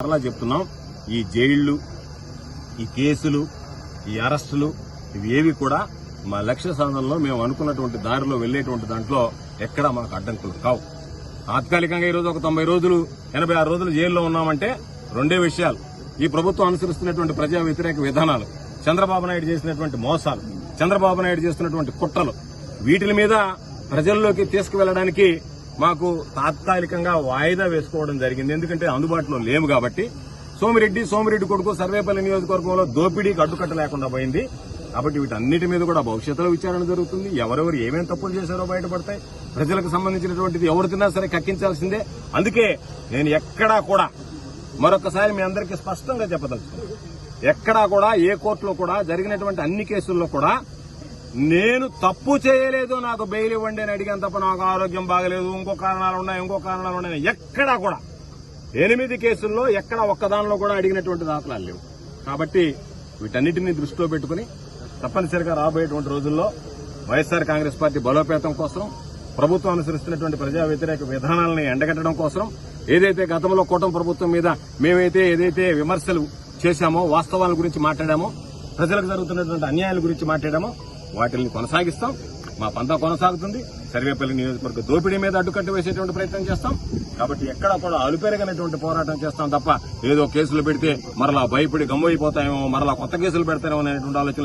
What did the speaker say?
మరలా చెప్తున్నాం, ఈ జైళ్లు, ఈ కేసులు, ఈ అరెస్టులు ఇవేవి కూడా మా లక్ష్య సాధనలో మేము అనుకున్నటువంటి దారిలో వెళ్లేటువంటి దాంట్లో ఎక్కడా మాకు అడ్డంకులు కావు. తాత్కాలికంగా ఈ రోజు ఒక 90 రోజులు 86 రోజులు జైల్లో ఉన్నామంటే రెండే విషయాలు: ఈ ప్రభుత్వం అనుసరిస్తున్నటువంటి ప్రజా వ్యతిరేక విధానాలు, చంద్రబాబు నాయుడు చేసినటువంటి మోసాలు, చంద్రబాబు నాయుడు చేస్తున్నటువంటి కుట్రలు, వీటి మీద ప్రజల్లోకి తీసుకువెళ్లడానికి మాకు తాత్కాలికంగా వాయిదా వేసుకోవడం జరిగింది. ఎందుకంటే అందుబాటులో లేము కాబట్టి. సోమిరెడ్డి కొడుకు సర్వేపల్లి నియోజకవర్గంలో దోపిడీకి అడ్డుకట్ట లేకుండా పోయింది. కాబట్టి వీటన్నిటి మీద కూడా భవిష్యత్తులో విచారణ జరుగుతుంది. ఎవరెవరు ఏమేం తప్పులు చేశారో బయటపడతాయి. ప్రజలకు సంబంధించినటువంటిది ఎవరు తిన్నా సరే కక్కించాల్సిందే. అందుకే నేను ఎక్కడా కూడా మరొకసారి మీ అందరికీ స్పష్టంగా చెప్పదలుచుకున్నాను, ఎక్కడా కూడా ఏ కోర్టులో కూడా జరిగినటువంటి అన్ని కేసుల్లో కూడా నేను తప్పు చేయలేదు, నాకు బెయిల్ ఇవ్వండి అని అడిగాను తప్ప నాకు ఆరోగ్యం బాగలేదు, ఇంకో కారణాలు ఉన్నాయి ఎక్కడా కూడా 8 కేసుల్లో ఎక్కడ ఒక్కదానిలో కూడా అడిగినటువంటి దాఖలాలు లేవు. కాబట్టి వీటన్నిటిని దృష్టిలో పెట్టుకుని తప్పనిసరిగా రాబోయేటువంటి రోజుల్లో వైఎస్ఆర్ కాంగ్రెస్ పార్టీ బలోపేతం కోసం, ప్రభుత్వం అనుసరిస్తున్నటువంటి ప్రజా వ్యతిరేక విధానాలను ఎండగట్టడం కోసం, ఏదైతే గతంలో కూటమి ప్రభుత్వం మీద మేమైతే ఏదైతే విమర్శలు చేశామో, వాస్తవాల గురించి మాట్లాడామో, ప్రజలకు జరుగుతున్నటువంటి అన్యాయాల గురించి మాట్లాడామో వాటిని కొనసాగిస్తాం. మా పంతా కొనసాగుతుంది. సర్వేపల్లి నియోజకవర్గ దోపిడీ మీద అడ్డుకట్ట వేసేటువంటి ప్రయత్నం చేస్తాం. కాబట్టి ఎక్కడా కూడా అలుపెరగనటువంటి పోరాటం చేస్తాం తప్ప ఏదో కేసులు పెడితే మరలా భయపడి గమ్మైపోతాయేమో, మరలా కొత్త కేసులు పెడతారేమో అనేటువంటి ఆలోచన